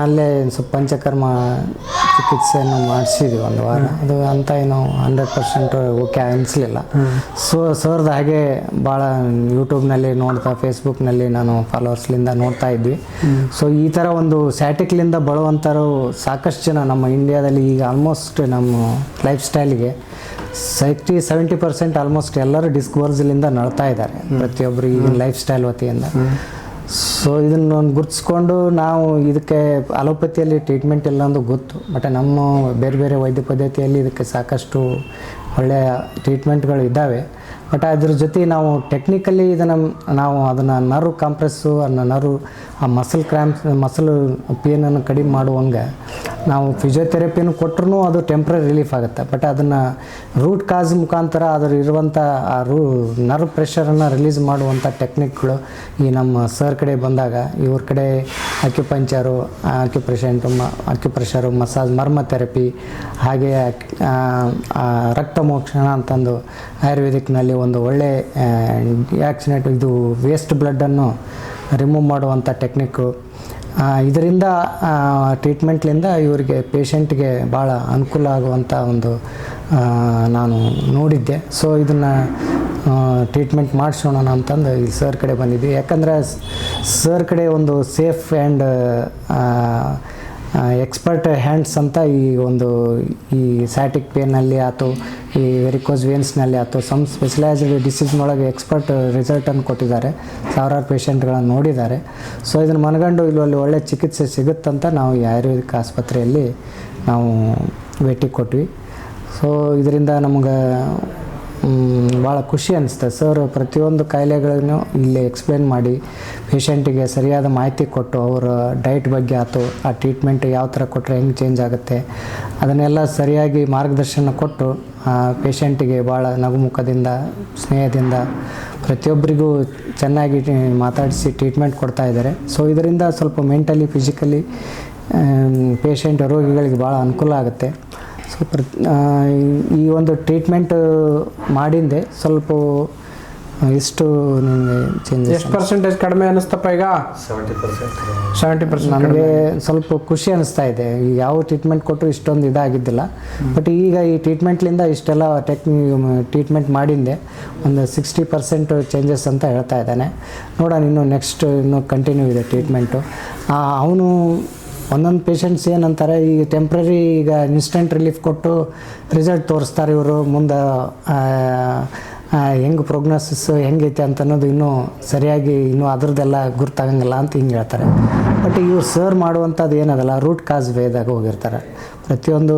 ಅಲ್ಲೇ ಸ್ವಲ್ಪ ಪಂಚಕರ್ಮ ಚಿಕಿತ್ಸೆಯನ್ನು ಮಾಡಿಸಿದ್ವಿ 1 ವಾರ. ಅದು ಅಂತ ಏನು 100% ಓಕೆ ಅನಿಸ್ಲಿಲ್ಲ. ಸೊ ಸರ್ದು ಹಾಗೆ ಭಾಳ ಯೂಟ್ಯೂಬ್ನಲ್ಲಿ ನೋಡ್ತಾ, ಫೇಸ್ಬುಕ್ನಲ್ಲಿ ನಾನು ಫಾಲೋವರ್ಸ್ಲಿಂದ ನೋಡ್ತಾ ಇದ್ವಿ. ಸೊ ಈ ಥರ ಒಂದು ಸ್ಯಾಟಿಕ್ಲಿಂದ ಬಳುವಂಥವ್ರು ಸಾಕಷ್ಟು ಜನ ನಮ್ಮ ಇಂಡಿಯಾದಲ್ಲಿ ಈಗ ಆಲ್ಮೋಸ್ಟ್ ನಮ್ಮ ಲೈಫ್ ಸ್ಟೈಲಿಗೆ 60-70% ಆಲ್ಮೋಸ್ಟ್ ಎಲ್ಲರೂ ಡಿಸ್ಕ್ ಬಾಲ್ಸ್ಲಿಂದ ನಡ್ತಾ ಇದ್ದಾರೆ, ಪ್ರತಿಯೊಬ್ಬರು ಈಗಿನ ಲೈಫ್ ಸ್ಟೈಲ್ ವತಿಯಿಂದ. ಸೊ ಇದನ್ನು ಗುರುತಿಸ್ಕೊಂಡು ನಾವು ಇದಕ್ಕೆ ಅಲೋಪತಿಯಲ್ಲಿ ಟ್ರೀಟ್ಮೆಂಟ್ ಇಲ್ಲ ಅಂದು ಗೊತ್ತು, ಬಟ್ ನಮ್ಮ ಬೇರೆ ಬೇರೆ ವೈದ್ಯ ಪದ್ಧತಿಯಲ್ಲಿ ಇದಕ್ಕೆ ಸಾಕಷ್ಟು ಒಳ್ಳೆಯ ಟ್ರೀಟ್ಮೆಂಟ್ಗಳು ಇದ್ದಾವೆ. ಬಟ್ ಅದ್ರ ಜೊತೆ ನಾವು ಟೆಕ್ನಿಕಲಿ ನಾವು ಅದನ್ನು ನರ್ವ್ ಕಾಂಪ್ರೆಸ್ಸು, ನರ್ವ್ ಆ ಮಸಲ್ ಪೇನನ್ನು ಕಡಿಮೆ ಮಾಡುವಂಗೆ ನಾವು ಫಿಸಿಯೋಥೆರಪಿಯನ್ನು ಕೊಟ್ಟರು ಅದು ಟೆಂಪ್ರರಿ ರಿಲೀಫ್ ಆಗುತ್ತೆ. ಬಟ್ ಅದನ್ನು ರೂಟ್ ಕಾಸ್ ಮುಖಾಂತರ ಅದರ ಇರುವಂಥ ಆ ನರ್ವ್ ಪ್ರೆಷರನ್ನು ರಿಲೀಸ್ ಮಾಡುವಂಥ ಟೆಕ್ನಿಕ್ಗಳು ಈ ನಮ್ಮ ಸರ್ ಕಡೆ ಬಂದಾಗ, ಇವ್ರ ಕಡೆ ಅಕ್ಯುಪಂಚರು, ಅಕ್ಯುಪ್ರೆಷರು, ಮಸಾಜ್, ಮರ್ಮ ಥೆರಪಿ, ಹಾಗೆ ರಕ್ತಮೋಕ್ಷಣ ಅಂತಂದು ಆಯುರ್ವೇದಿಕ್ನಲ್ಲಿ ಒಂದು ಒಳ್ಳೆ ಆ್ಯಕ್ಸಿಡೆಂಟ್ ಇದು ವೇಸ್ಟ್ ಬ್ಲಡ್ಡನ್ನು ರಿಮೂವ್ ಮಾಡುವಂಥ ಟೆಕ್ನಿಕ್ಕು. ಇದರಿಂದ ಟ್ರೀಟ್ಮೆಂಟ್ಲಿಂದ ಇವರಿಗೆ ಪೇಷಂಟ್ಗೆ ಭಾಳ ಅನುಕೂಲ ಆಗುವಂಥ ಒಂದು ನಾನು ನೋಡಿದ್ದೆ. ಸೊ ಇದನ್ನು ಟ್ರೀಟ್ಮೆಂಟ್ ಮಾಡಿಸೋಣ ಅಂತಂದು ಈ ಸರ್ ಕಡೆ ಬಂದಿದ್ವಿ. ಯಾಕಂದರೆ ಸರ್ ಕಡೆ ಒಂದು ಸೇಫ್ ಆ್ಯಂಡ್ ಎಕ್ಸ್ಪರ್ಟ್ ಹ್ಯಾಂಡ್ಸ್ ಅಂತ ಈ ಸ್ಯಾಟಿಕ್ ಪೇನಲ್ಲಿ ಆಯ್ತು, ಈ ವೆರಿಕೋಸ್ ವೇನ್ಸ್ನಲ್ಲಿ ಆಯ್ತು, ಸ್ಪೆಷಲೈಸ್ಡ್ ಡಿಸೀಸ್ನೊಳಗೆ ಎಕ್ಸ್ಪರ್ಟ್ ರಿಸಲ್ಟನ್ನು ಕೊಟ್ಟಿದ್ದಾರೆ, ಸಾವಿರಾರು ಪೇಷಂಟ್ಗಳನ್ನು ನೋಡಿದ್ದಾರೆ. ಸೊ ಇದನ್ನು ಮನಗಂಡು ಇಲ್ಲಿ ಒಳ್ಳೆ ಚಿಕಿತ್ಸೆ ಸಿಗುತ್ತಂತ ನಾವು ಈ ಆಯುರ್ವೇದಿಕ್ ಆಸ್ಪತ್ರೆಯಲ್ಲಿ ನಾವು ಭೇಟಿ ಕೊಟ್ವಿ. ಸೊ ಇದರಿಂದ ನಮಗೆ ಭಾಳ ಖುಷಿ ಅನಿಸ್ತದೆ. ಸರ್ ಪ್ರತಿಯೊಂದು ಕಾಯಿಲೆಗಳನ್ನು ಇಲ್ಲಿ ಎಕ್ಸ್ಪ್ಲೇನ್ ಮಾಡಿ ಪೇಷಂಟಿಗೆ ಸರಿಯಾದ ಮಾಹಿತಿ ಕೊಟ್ಟು ಅವರ ಡಯಟ್ ಬಗ್ಗೆ ಆಯ್ತು, ಆ ಟ್ರೀಟ್ಮೆಂಟ್ ಯಾವ ಥರ ಕೊಟ್ಟರೆ ಹೆಂಗೆ ಚೇಂಜ್ ಆಗುತ್ತೆ ಅದನ್ನೆಲ್ಲ ಸರಿಯಾಗಿ ಮಾರ್ಗದರ್ಶನ ಕೊಟ್ಟು ಪೇಷಂಟಿಗೆ ಭಾಳ ನಗುಮುಖದಿಂದ ಸ್ನೇಹದಿಂದ ಪ್ರತಿಯೊಬ್ಬರಿಗೂ ಚೆನ್ನಾಗಿ ಮಾತಾಡಿಸಿ ಟ್ರೀಟ್ಮೆಂಟ್ ಕೊಡ್ತಾ ಇದ್ದಾರೆ. ಸೊ ಇದರಿಂದ ಸ್ವಲ್ಪ ಮೆಂಟಲಿ ಫಿಸಿಕಲಿ ಪೇಷಂಟ್ ರೋಗಿಗಳಿಗೆ ಭಾಳ ಅನುಕೂಲ ಆಗುತ್ತೆ. ಸೊ ಈ ಒಂದು ಟ್ರೀಟ್ಮೆಂಟ್ ಮಾಡಿಂದೆ ಸ್ವಲ್ಪ ಎಷ್ಟು ನಿಮಗೆ ಚೇಂಜಸ್ ಎಷ್ಟು ಪರ್ಸೆಂಟೇಜ್ ಕಡಿಮೆ ಅನ್ನಿಸ್ತಪ್ಪ? ಈಗ 70% ನನಗೆ ಸ್ವಲ್ಪ ಖುಷಿ ಅನಿಸ್ತಾ ಇದೆ. ಯಾವ ಟ್ರೀಟ್ಮೆಂಟ್ ಕೊಟ್ಟರು ಇಷ್ಟೊಂದು ಇದಾಗಿದ್ದಿಲ್ಲ, ಬಟ್ ಈಗ ಈ ಟ್ರೀಟ್ಮೆಂಟ್ಲಿಂದ ಇಷ್ಟೆಲ್ಲ ಟ್ರೀಟ್ಮೆಂಟ್ ಮಾಡಿಂದೆ ಒಂದು 60% ಚೇಂಜಸ್ ಅಂತ ಹೇಳ್ತಾ ಇದ್ದಾನೆ. ನೋಡೋಣ, ಇನ್ನೂ ಕಂಟಿನ್ಯೂ ಇದೆ ಟ್ರೀಟ್ಮೆಂಟು. ಅವನು ಒಂದೊಂದು ಪೇಷಂಟ್ಸ್ ಏನಂತಾರೆ, ಈ ಟೆಂಪ್ರರಿ ಈಗ ಇನ್ಸ್ಟೆಂಟ್ ರಿಲೀಫ್ ಕೊಟ್ಟು ರಿಸಲ್ಟ್ ತೋರಿಸ್ತಾರೆ ಇವರು, ಮುಂದೆ ಹೆಂಗೆ ಪ್ರೋಗ್ನೋಸಿಸ್ ಹೆಂಗೈತೆ ಅಂತ ಅನ್ನೋದು ಇನ್ನೂ ಸರಿಯಾಗಿ ಅದರದ್ದೆಲ್ಲ ಗುರ್ತಾಗಂಗಿಲ್ಲ ಅಂತ ಹಿಂಗೆ ಹೇಳ್ತಾರೆ. ಬಟ್ ಇವ್ರು ಸರ್ ಮಾಡುವಂಥದ್ದು ಏನದಲ್ಲ ರೂಟ್ ಕಾಸ್ ವೇದಾಗ ಹೋಗಿರ್ತಾರೆ. ಪ್ರತಿಯೊಂದು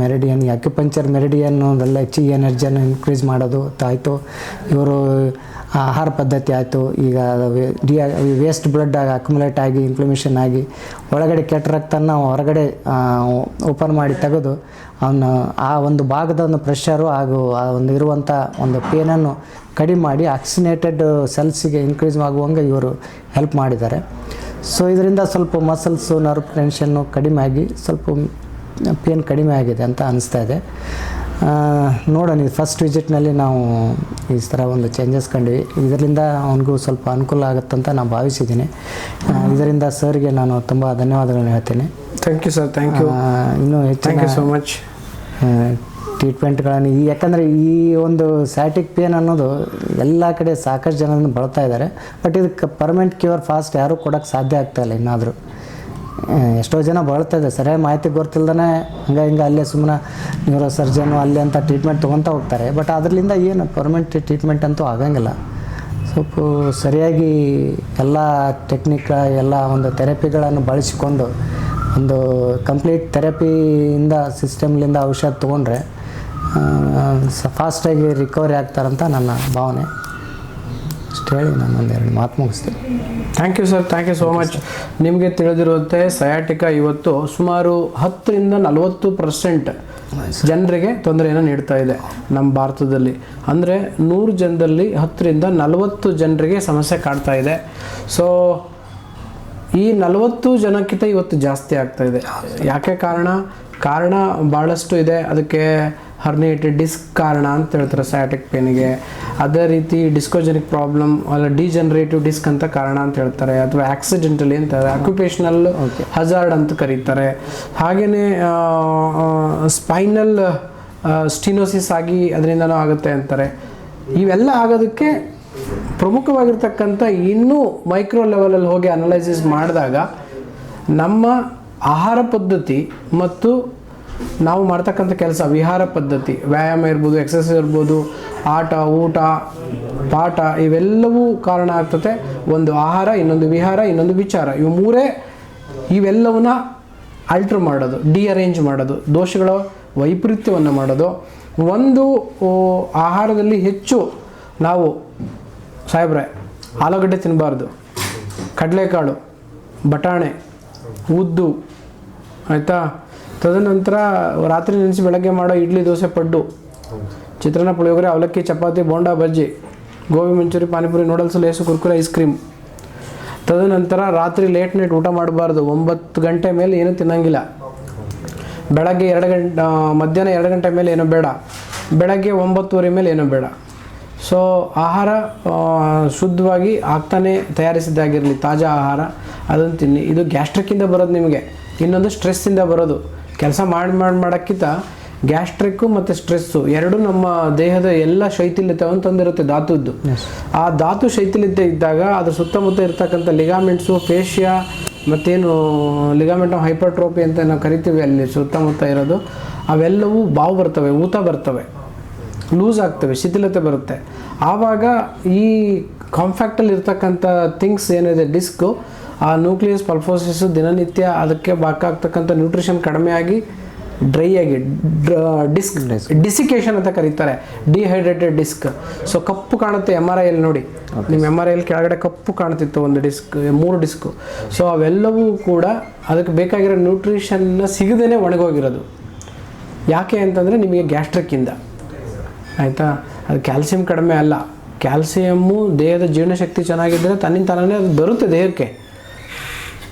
ಮೆರಿಡಿಯನ್, ಅಕ್ಯುಪಂಚರ್ ಮೆರಿಡಿಯನ್ ಅದೆಲ್ಲ ಹೆಚ್ಚಿಗೆ ಎನರ್ಜಿಯನ್ನು ಇನ್ಕ್ರೀಸ್ ಮಾಡೋದು ಆಯಿತು, ಇವರು ಆಹಾರ ಪದ್ಧತಿ ಆಯಿತು, ಈಗ ವೇಸ್ಟ್ ಬ್ಲಡ್ ಅಕ್ಯುಮುಲೇಟ್ ಆಗಿ ಇನ್ಫ್ಲಮೇಷನ್ ಆಗಿ ಒಳಗಡೆ ಕೆಟ್ಟ ರಕ್ತನ ಹೊರಗಡೆ ಓಪನ್ ಮಾಡಿ ತೆಗೆದು ಅವನು ಆ ಒಂದು ಭಾಗದ ಒಂದು ಪ್ರೆಷರು ಹಾಗೂ ಆ ಒಂದು ಇರುವಂಥ ಒಂದು ಪೇನನ್ನು ಕಡಿಮೆ ಮಾಡಿ ಆಕ್ಸಿನೇಟೆಡ್ ಸೆಲ್ಸಿಗೆ ಇನ್ಕ್ರೀಸ್ ಆಗುವಂಗೆ ಇವರು ಹೆಲ್ಪ್ ಮಾಡಿದ್ದಾರೆ. ಸೊ ಇದರಿಂದ ಸ್ವಲ್ಪ ಮಸಲ್ಸು ನರ್ವ್ ಟೆನ್ಷನ್ನು ಕಡಿಮೆ ಆಗಿ ಸ್ವಲ್ಪ ಪೇನ್ ಕಡಿಮೆ ಆಗಿದೆ ಅಂತ ಅನಿಸ್ತಾ ಇದೆ. ನೋಡೋಣ, ಇದು ಫಸ್ಟ್ ವಿಸಿಟ್ನಲ್ಲಿ ನಾವು ಈ ಥರ ಒಂದು ಚೇಂಜಸ್ ಕಂಡ್ವಿ. ಇದರಿಂದ ಅವನಿಗೂ ಸ್ವಲ್ಪ ಅನುಕೂಲ ಆಗುತ್ತಂತ ನಾನು ಭಾವಿಸಿದ್ದೀನಿ. ಇದರಿಂದ ಸರ್ಗೆ ನಾನು ತುಂಬ ಧನ್ಯವಾದಗಳನ್ನು ಹೇಳ್ತೇನೆ. Thank you sir, thank you. ಇನ್ನೂ ಹೆಚ್ಚಿನ ಸೋ ಮಚ್ ಟ್ರೀಟ್ಮೆಂಟ್ಗಳನ್ನು ಯಾಕಂದರೆ ಈ ಒಂದು ಸ್ಯಾಟಿಕ್ ಪೇನ್ ಅನ್ನೋದು ಎಲ್ಲ ಕಡೆ ಸಾಕಷ್ಟು ಜನರನ್ನು ಬಳಲ್ತಾ ಇದ್ದಾರೆ. ಬಟ್ ಇದಕ್ಕೆ ಪರ್ಮನೆಂಟ್ ಕ್ಯೂರ್ ಫಾಸ್ಟ್ ಯಾರೂ ಕೊಡೋಕ್ಕೆ ಸಾಧ್ಯ ಆಗ್ತಾಯಿಲ್ಲ. ಇನ್ನಾದರೂ ಎಷ್ಟೋ ಜನ ಬಳಲ್ತಾಯಿದೆ, ಸರಿಯಾಗಿ ಮಾಹಿತಿ ಗೊತ್ತಿಲ್ದೇ ಹಿಂಗೆ ಅಲ್ಲೇ ಸುಮ್ಮನೆ ನ್ಯೂರೋ ಸರ್ಜನು ಅಲ್ಲಿ ಅಂತ ಟ್ರೀಟ್ಮೆಂಟ್ ತೊಗೊತಾ ಹೋಗ್ತಾರೆ. ಬಟ್ ಅದರಿಂದ ಏನು ಪರ್ಮನೆಂಟ್ ಟ್ರೀಟ್ಮೆಂಟ್ ಅಂತೂ ಆಗಂಗಿಲ್ಲ. ಸ್ವಲ್ಪ ಸರಿಯಾಗಿ ಎಲ್ಲ ಟೆಕ್ನಿಕ್ ಎಲ್ಲ ಒಂದು ಥೆರಪಿಗಳನ್ನು ಬಳಸಿಕೊಂಡು ಒಂದು ಕಂಪ್ಲೀಟ್ ಥೆರಪಿಯಿಂದ ಸಿಸ್ಟಮ್ಲಿಂದ ಔಷಧ ತೊಗೊಂಡ್ರೆ ಫಾಸ್ಟಾಗಿ ರಿಕವರಿ ಆಗ್ತಾರಂತ ನನ್ನ ಭಾವನೆ. ಅಷ್ಟು ಹೇಳಿ ನಾನು ಒಂದೆರಡು ಮಾತು ಮುಗಿಸ್ತೀನಿ. Thank you sir, thank you so much. ನಿಮಗೆ ತಿಳಿದಿರುವಂತೆ ಸಯಾಟಿಕಾ ಇವತ್ತು ಸುಮಾರು 10-40% ಜನರಿಗೆ ತೊಂದರೆಯನ್ನು ನೀಡ್ತಾ ಇದೆ ನಮ್ಮ ಭಾರತದಲ್ಲಿ. ಅಂದರೆ 100 ಜನದಲ್ಲಿ 10-40 ಜನರಿಗೆ ಸಮಸ್ಯೆ ಕಾಡ್ತಾ ಇದೆ. ಸೊ ಈ 40 ಜನಕ್ಕಿಂತ ಇವತ್ತು ಜಾಸ್ತಿ ಆಗ್ತಾ ಇದೆ. ಯಾಕೆ ಕಾರಣ ಭಾಳಷ್ಟು ಇದೆ. ಅದಕ್ಕೆ ಹರ್ನಿಯೇಟೆಡ್ ಡಿಸ್ಕ್ ಕಾರಣ ಅಂತ ಹೇಳ್ತಾರೆ ಸಯಾಟಿಕ್ ಪೇನಿಗೆ. ಅದೇ ರೀತಿ ಡಿಸ್ಕೋಜೆನಿಕ್ ಪ್ರಾಬ್ಲಮ್ ಅಲ್ಲ ಡಿಜನರೇಟಿವ್ ಡಿಸ್ಕ್ ಅಂತ ಕಾರಣ ಅಂತ ಹೇಳ್ತಾರೆ, ಅಥವಾ ಆಕ್ಸಿಡೆಂಟಲಿ ಅಂತಾರೆ, ಅಕ್ಯುಪೇಷನಲ್ ಹಜಾರ್ಡ್ ಅಂತ ಕರೀತಾರೆ. ಹಾಗೆಯೇ ಸ್ಪೈನಲ್ ಸ್ಟಿನೋಸಿಸ್ ಆಗಿ ಅದರಿಂದನೂ ಆಗುತ್ತೆ ಅಂತಾರೆ. ಇವೆಲ್ಲ ಆಗೋದಕ್ಕೆ ಪ್ರಮುಖವಾಗಿರ್ತಕ್ಕಂಥ ಇನ್ನೂ ಮೈಕ್ರೋ ಲೆವೆಲಲ್ಲಿ ಹೋಗಿ ಅನಲೈಸಿಸ್ ಮಾಡಿದಾಗ ನಮ್ಮ ಆಹಾರ ಪದ್ಧತಿ ಮತ್ತು ನಾವು ಮಾಡ್ತಕ್ಕಂಥ ಕೆಲಸ, ವಿಹಾರ ಪದ್ಧತಿ, ವ್ಯಾಯಾಮ ಇರ್ಬೋದು, ಎಕ್ಸಸೈಸ್ ಇರ್ಬೋದು, ಆಟ, ಊಟ, ಪಾಠ, ಇವೆಲ್ಲವೂ ಕಾರಣ ಆಗ್ತದೆ. ಒಂದು ಆಹಾರ, ಇನ್ನೊಂದು ವಿಹಾರ, ಇನ್ನೊಂದು ವಿಚಾರ, ಇವು ಮೂರೇ ಇವೆಲ್ಲವನ್ನ ಆಲ್ಟ್ರ್ ಮಾಡೋದು, ಡಿಅರೇಂಜ್ ಮಾಡೋದು, ದೋಷಗಳ ವೈಪರೀತ್ಯವನ್ನು ಮಾಡೋದು. ಒಂದು ಆಹಾರದಲ್ಲಿ ಹೆಚ್ಚು ನಾವು ಸಾಹೇಬ್ರೆ ಆಲೂಗಡ್ಡೆ ತಿನ್ನಬಾರ್ದು, ಕಡಲೆಕಾಳು, ಬಟಾಣೆ, ಉದ್ದು, ಆಯಿತಾ. ತದನಂತರ ರಾತ್ರಿ ನೆನೆಸಿ ಬೆಳಗ್ಗೆ ಮಾಡೋ ಇಡ್ಲಿ, ದೋಸೆ, ಪಡ್ಡು, ಚಿತ್ರಾನ್ನ, ಪುಳಿಯೋಗರೆ, ಅವಲಕ್ಕಿ, ಚಪಾತಿ, ಬೋಂಡಾ, ಬಜ್ಜಿ, ಗೋಬಿ ಮಂಚೂರಿ, ಪಾನಿಪುರಿ, ನೂಡಲ್ಸ್, ಲೇಸು, ಕುರ್ಕುರೆ, ಐಸ್ ಕ್ರೀಮ್. ತದನಂತರ ರಾತ್ರಿ ಲೇಟ್ ನೈಟ್ ಊಟ ಮಾಡಬಾರ್ದು. 9 ಗಂಟೆ ಮೇಲೆ ಏನೂ ತಿನ್ನಂಗಿಲ್ಲ. ಬೆಳಗ್ಗೆ 2 ಗಂಟೆ ಮಧ್ಯಾಹ್ನ 2 ಗಂಟೆ ಮೇಲೆ ಏನೂ ಬೇಡ. ಬೆಳಗ್ಗೆ 9:30 ಮೇಲೆ ಏನೂ ಬೇಡ. ಸೊ ಆಹಾರ ಶುದ್ಧವಾಗಿ ಆಗ್ತಾನೆ ತಯಾರಿಸಿದ್ದಾಗಿರಲಿ, ತಾಜಾ ಆಹಾರ ಅದನ್ನು ತಿನ್ನಿ. ಇದು ಗ್ಯಾಸ್ಟ್ರಿಕ್ಕಿಂದ ಬರೋದು ನಿಮಗೆ. ಇನ್ನೊಂದು ಸ್ಟ್ರೆಸ್ಸಿಂದ ಬರೋದು. ಕೆಲಸ ಮಾಡೋಕ್ಕಿಂತ ಗ್ಯಾಸ್ಟ್ರಿಕ್ಕು ಮತ್ತು ಸ್ಟ್ರೆಸ್ಸು ಎರಡೂ ನಮ್ಮ ದೇಹದ ಎಲ್ಲ ಶೈಥಿಲ್ಯತೆಯನ್ನು ತಂದಿರುತ್ತೆ ಧಾತುದ್ದು. ಆ ಧಾತು ಶೈಥಿಲ್ಯತೆ ಇದ್ದಾಗ ಅದ್ರ ಸುತ್ತಮುತ್ತ ಇರ್ತಕ್ಕಂಥ ಲಿಗಾಮೆಂಟ್ಸು, ಫೇಶಿಯಾ ಮತ್ತೇನು ಲಿಗಾಮೆಂಟ್ ಆಫ್ ಹೈಪರ್ಟ್ರೋಪಿ ಅಂತ ನಾವು ಕರಿತೀವಿ, ಅಲ್ಲಿ ಸುತ್ತಮುತ್ತ ಇರೋದು ಅವೆಲ್ಲವೂ ಬಾವು ಬರ್ತವೆ, ಊತ ಬರ್ತವೆ, ಲೂಸ್ ಆಗ್ತವೆ, ಶಿಥಿಲತೆ ಬರುತ್ತೆ. ಆವಾಗ ಈ ಕಾಂಪ್ಯಾಕ್ಟಲ್ಲಿ ಇರ್ತಕ್ಕಂಥ ಥಿಂಗ್ಸ್ ಏನಿದೆ ಡಿಸ್ಕು, ಆ ನ್ಯೂಕ್ಲಿಯಸ್ ಪಲ್ಫೋಸಿಸ್ ದಿನನಿತ್ಯ ಅದಕ್ಕೆ ಬೇಕಾಗ್ತಕ್ಕಂಥ ನ್ಯೂಟ್ರಿಷನ್ ಕಡಿಮೆ ಆಗಿ ಡ್ರೈ ಆಗಿ ಡಿಸಿಕೇಶನ್ ಅಂತ ಕರೀತಾರೆ, ಡಿಹೈಡ್ರೇಟೆಡ್ ಡಿಸ್ಕ್. ಸೊ ಕಪ್ಪು ಕಾಣುತ್ತೆ MRI ನೋಡಿ, ನಿಮ್ಮ MRI ಕೆಳಗಡೆ ಕಪ್ಪು ಕಾಣ್ತಿತ್ತು ಒಂದು ಡಿಸ್ಕ್, 3 ಡಿಸ್ಕು. ಸೊ ಅವೆಲ್ಲವೂ ಕೂಡ ಅದಕ್ಕೆ ಬೇಕಾಗಿರೋ ನ್ಯೂಟ್ರಿಷನ್ನ ಸಿಗದೇ ಒಣಗೋಗಿರೋದು. ಯಾಕೆ ಅಂತಂದರೆ ನಿಮಗೆ ಗ್ಯಾಸ್ಟ್ರಿಕ್ಕಿಂದ, ಆಯಿತಾ. ಅದು ಕ್ಯಾಲ್ಸಿಯಂ ಕಡಿಮೆ ಅಲ್ಲ, ಕ್ಯಾಲ್ಸಿಯಮ್ಮು ದೇಹದ ಜೀರ್ಣಶಕ್ತಿ ಚೆನ್ನಾಗಿದ್ದರೆ ತನ್ನಿಂತಾನೇ ಅದು ಬರುತ್ತೆ ದೇಹಕ್ಕೆ.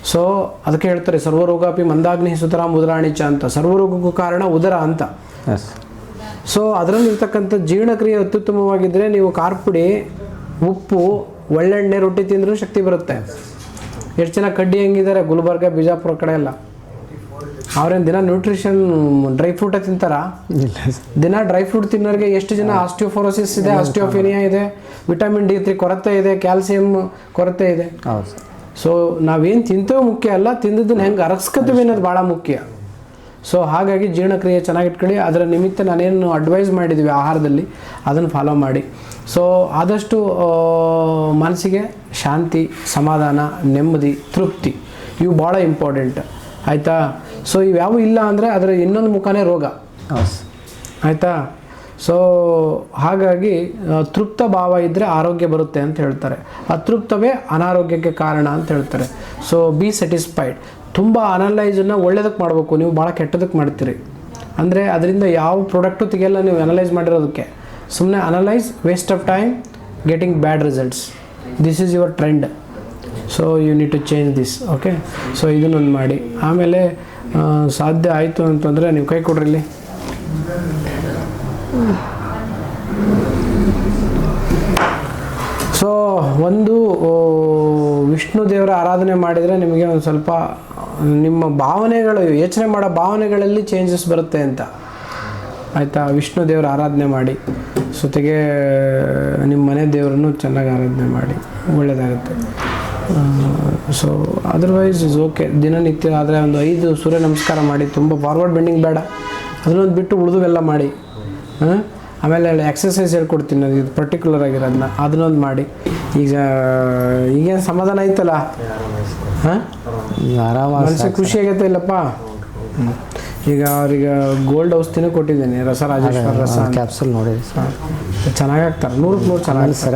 ಸೊ ಅದಕ್ಕೆ ಹೇಳ್ತಾರೆ ಸರ್ವರೋಗಾಪಿ ಮಂದಾಗ್ನಿ ಸುತರಾಂ ಉದರಾಣಿಚ ಅಂತ. ಸರ್ವರೋಗಕ್ಕೂ ಕಾರಣ ಉದರ ಅಂತ. ಸೊ ಅದರಲ್ಲಿರ್ತಕ್ಕಂಥ ಜೀರ್ಣಕ್ರಿಯೆ ಅತ್ಯುತ್ತಮವಾಗಿದ್ದರೆ ನೀವು ಖಾರಪುಡಿ, ಉಪ್ಪು, ಒಳ್ಳೆಣ್ಣೆ, ರೊಟ್ಟಿ ತಿಂದರೂ ಶಕ್ತಿ ಬರುತ್ತೆ. ಎಷ್ಟು ಜನ ಕಡ್ಡಿ ಹೆಂಗಿದ್ದಾರೆ ಗುಲ್ಬರ್ಗ, ಬಿಜಾಪುರ ಕಡೆ ಎಲ್ಲ, ಅವ್ರೇನು ದಿನ ನ್ಯೂಟ್ರಿಷನ್ ಡ್ರೈ ಫ್ರೂಟೇ ತಿಂತಾರ? ದಿನ ಡ್ರೈ ಫ್ರೂಟ್ ತಿನ್ನೋರಿಗೆ ಎಷ್ಟು ಜನ ಆಸ್ಟಿಯೋಫೋರೋಸಿಸ್ ಇದೆ, ಆಸ್ಟಿಯೋಫೇನಿಯಾ ಇದೆ, ವಿಟಮಿನ್ D3 ಕೊರತೆ ಇದೆ, ಕ್ಯಾಲ್ಸಿಯಂ ಕೊರತೆ ಇದೆ. ಸೊ ನಾವೇನು ತಿಂತೇವೆ ಮುಖ್ಯ ಅಲ್ಲ, ತಿಂದದ್ದನ್ನು ಹೆಂಗೆ ಅರಗಿಸ್ಕೊತೀವಿ ಅನ್ನೋದು ಭಾಳ ಮುಖ್ಯ. ಸೊ ಹಾಗಾಗಿ ಜೀರ್ಣಕ್ರಿಯೆ ಚೆನ್ನಾಗಿಟ್ಕೊಳ್ಳಿ. ಅದರ ನಿಮಿತ್ತ ನಾನೇನು ಅಡ್ವೈಸ್ ಮಾಡಿದ್ದೀವಿ ಆಹಾರದಲ್ಲಿ ಅದನ್ನು ಫಾಲೋ ಮಾಡಿ. ಸೊ ಆದಷ್ಟು ಮನಸ್ಸಿಗೆ ಶಾಂತಿ, ಸಮಾಧಾನ, ನೆಮ್ಮದಿ, ತೃಪ್ತಿ ಇವು ಭಾಳ ಇಂಪಾರ್ಟೆಂಟ್, ಆಯಿತಾ. ಸೊ ಇವ್ಯಾವು ಇಲ್ಲ ಅಂದರೆ ಅದರ ಇನ್ನೊಂದು ಮುಖನೇ ರೋಗ, ಆಯಿತಾ. ಸೊ ಹಾಗಾಗಿ ತೃಪ್ತ ಭಾವ ಇದ್ದರೆ ಆರೋಗ್ಯ ಬರುತ್ತೆ ಅಂತ ಹೇಳ್ತಾರೆ. ಅತೃಪ್ತವೇ ಅನಾರೋಗ್ಯಕ್ಕೆ ಕಾರಣ ಅಂತ ಹೇಳ್ತಾರೆ. So be satisfied. ತುಂಬ ಅನಲೈಸನ್ನು ಒಳ್ಳೇದಕ್ಕೆ ಮಾಡಬೇಕು, ನೀವು ಭಾಳ ಕೆಟ್ಟದಕ್ಕೆ ಮಾಡ್ತೀರಿ. ಅಂದರೆ ಅದರಿಂದ ಯಾವ ಪ್ರಾಡಕ್ಟು ತೆಗೆಯಲ್ಲ ನೀವು ಅನಲೈಸ್ ಮಾಡಿರೋದಕ್ಕೆ. ಸುಮ್ಮನೆ analyse, waste of time, getting bad results. This is your trend. So you need to change this, okay. So ಇದನ್ನೊಂದು ಮಾಡಿ. ಆಮೇಲೆ ಸಾಧ್ಯ ಆಯಿತು ಅಂತಂದರೆ ನೀವು ಕೈ ಕೊಡ್ರಿ ಇಲ್ಲಿ. ಸೊ ಒಂದು ವಿಷ್ಣು ದೇವರ ಆರಾಧನೆ ಮಾಡಿದರೆ ನಿಮಗೆ ಒಂದು ಸ್ವಲ್ಪ ನಿಮ್ಮ ಭಾವನೆಗಳು, ಯೋಚನೆ ಮಾಡೋ ಭಾವನೆಗಳಲ್ಲಿ ಚೇಂಜಸ್ ಬರುತ್ತೆ ಅಂತ, ಆಯಿತಾ. ವಿಷ್ಣು ದೇವರ ಆರಾಧನೆ ಮಾಡಿ, ಜೊತೆಗೆ ನಿಮ್ಮ ಮನೆ ದೇವರನ್ನು ಚೆನ್ನಾಗಿ ಆರಾಧನೆ ಮಾಡಿ, ಒಳ್ಳೆಯದಾಗುತ್ತೆ. So otherwise is okay. ದಿನನಿತ್ಯ ಆದರೆ ಒಂದು 5 ಸೂರ್ಯ ನಮಸ್ಕಾರ ಮಾಡಿ, ತುಂಬ ಫಾರ್ವರ್ಡ್ ಬೆಂಡಿಂಗ್ ಬೇಡ, ಅದನ್ನೊಂದು ಬಿಟ್ಟು ಉಳಿದುವೆಲ್ಲ ಮಾಡಿ. ಆಮೇಲೆ ಎಕ್ಸಸೈಸ್ ಹೇಳ್ಕೊಡ್ತೀನಿ, ಅದು ಇದು ಪರ್ಟಿಕ್ಯುಲರ್ ಆಗಿರೋದನ್ನ ಅದನ್ನೊಂದು ಮಾಡಿ. ಈಗೇನು ಸಮಾಧಾನ ಐತಲ್ಲ, ಹಾಂ, ಆರಾಮ ಮನಸ್ಸಿಗೆ ಖುಷಿ ಆಗೈತೆ ಇಲ್ಲಪ್ಪ. ಈಗ ಅವ್ರಿಗೆ ಗೋಲ್ಡ್ ಔಷಧಿನೂ ಕೊಟ್ಟಿದ್ದೀನಿ, ರಸ ರಾಜೇಶ್ವರ ರಸ ಕ್ಯಾಪ್ಸೂಲ್ ನೋಡಿ ಚೆನ್ನಾಗಾಗ್ತಾರೆ, 100ಕ್ಕೆ 100 ಚೆನ್ನಾಗಿ ಸರ.